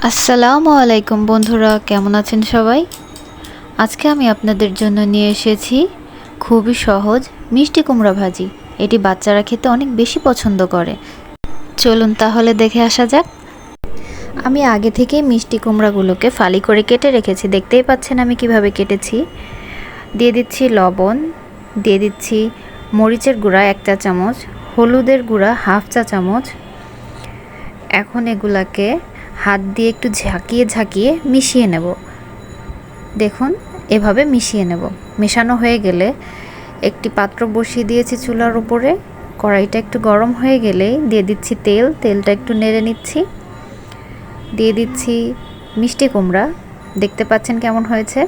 আসসালামু আলাইকুম বন্ধুরা, কেমন আছেন সবাই? আজকে আমি আপনাদের জন্য নিয়ে এসেছি খুবই সহজ মিষ্টি কুমড়া ভাজি। এটি বাচ্চারা খেতে অনেক বেশি পছন্দ করে। চলুন তাহলে দেখে আসা যাক। আমি আগে থেকেই মিষ্টি কুমড়াগুলোকে ফালি করে কেটে রেখেছি। দেখতেই পাচ্ছেন আমি কিভাবে কেটেছি। দিয়ে দিচ্ছি লবণ, দিয়ে দিচ্ছি মরিচের গুঁড়া 1 চা চামচ, হলুদের গুঁড়া 1/2 চা চামচ। এখন এগুলাকে হাত দিয়ে একটু ঝাঁকিয়ে ঝাঁকিয়ে মিশিয়ে নেব। দেখুন এভাবে মিশিয়ে নেব। মেশানো হয়ে গেলে একটি পাত্র বসিয়ে দিয়েছি চুলার উপরে। কড়াইটা একটু গরম হয়ে গেলেই দিয়ে দিচ্ছি তেল। তেলটা একটু নেড়ে নিচ্ছি। দিয়ে দিচ্ছি মিষ্টি কুমড়া। দেখতে পাচ্ছেন কেমন হয়েছে।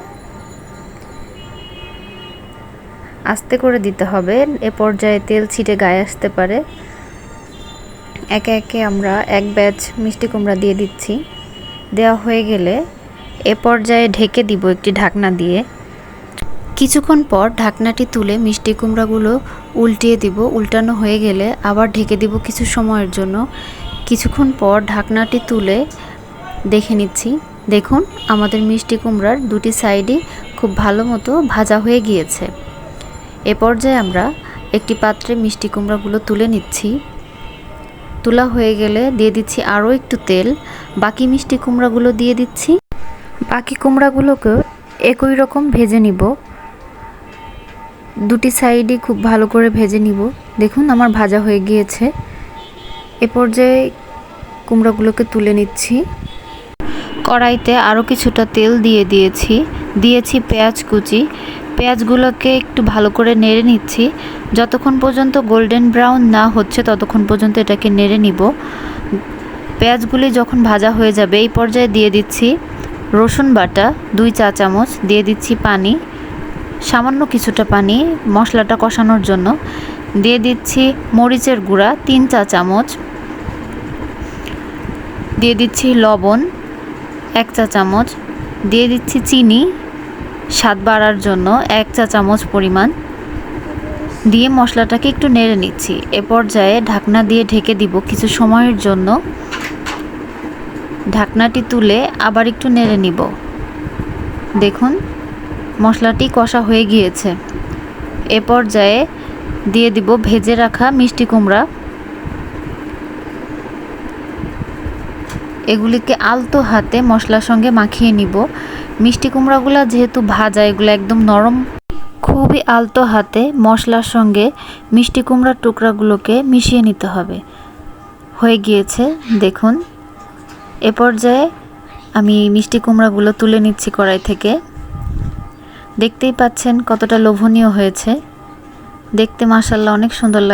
আস্তে করে দিতে হবে, এ পর্যায়ে তেল ছিটে গায়ে আসতে পারে। একে একে আমরা এক ব্যাচ মিষ্টি কুমড়া দিয়ে দিচ্ছি। দেওয়া হয়ে গেলে এ পর্যায়ে ঢেকে দিব একটি ঢাকনা দিয়ে। কিছুক্ষণ পর ঢাকনাটি তুলে মিষ্টি কুমড়াগুলো উল্টিয়ে দিব। উল্টানো হয়ে গেলে আবার ঢেকে দিব কিছু সময়ের জন্য। কিছুক্ষণ পর ঢাকনাটি তুলে দেখে নিচ্ছি। দেখুন আমাদের মিষ্টি কুমড়ার দুটি সাইডই খুব ভালো মতো ভাজা হয়ে গিয়েছে। এ পর্যায়ে আমরা একটি পাত্রে মিষ্টি কুমড়াগুলো তুলে নিচ্ছি। তোলা হয়ে গেলে দিয়ে দিচ্ছি আরও একটু তেল। বাকি মিষ্টি কুমড়াগুলো দিয়ে দিচ্ছি। বাকি কুমড়াগুলোকে একই রকম ভেজে নিব। দুটি সাইডই খুব ভালো করে ভেজে নিব। দেখুন আমার ভাজা হয়ে গিয়েছে। এ পর্যায়ে কুমড়াগুলোকে তুলে নিচ্ছি। কড়াইতে আরও কিছুটা তেল দিয়েছি পেঁয়াজ কুচি। পেঁয়াজগুলোকে একটু ভালো করে নেড়ে নিচ্ছি। যতক্ষণ পর্যন্ত গোল্ডেন ব্রাউন না হচ্ছে ততক্ষণ পর্যন্ত এটাকে নেড়ে নিব। পেঁয়াজগুলি যখন ভাজা হয়ে যাবে এই পর্যায়ে দিয়ে দিচ্ছি রসুন বাটা 2 চা চামচ। দিয়ে দিচ্ছি পানি, সামান্য কিছুটা পানি মশলাটা কষানোর জন্য। দিয়ে দিচ্ছি মরিচের গুঁড়া 3 চা চামচ। দিয়ে দিচ্ছি লবণ 1 চা চামচ। দিয়ে দিচ্ছি চিনি স্বাদ বাড়ার জন্য 1 চা চামচ পরিমাণ। দিয়ে মশলাটাকে একটু নেড়ে নিচ্ছি। এ পর্যায়ে ঢাকনা দিয়ে ঢেকে দিব কিছু সময়ের জন্য। ঢাকনাটি তুলে আবার একটু নেড়ে নিব। দেখুন মশলাটি কষা হয়ে গিয়েছে। এ পর্যায়ে দিয়ে দিব ভেজে রাখা মিষ্টি কুমড়া। এগুলিকে আলতো হাতে মশলার সঙ্গে মাখিয়ে নিব। মিষ্টি কুমড়াগুলো যেহেতু ভাজা, এগুলো একদম নরম। খুবই আলতো হাতে মশলার সঙ্গে মিষ্টি কুমড়ার টুকরাগুলোকে মিশিয়ে নিতে হবে। হয়ে গিয়েছে দেখুন। এ পর্যায়ে আমি মিষ্টি কুমড়াগুলো তুলে নিচ্ছি কড়াই থেকে। দেখতেই পাচ্ছেন কতটা লোভনীয় হয়েছে। দেখতে মাশাআল্লাহ অনেক সুন্দর লাগে।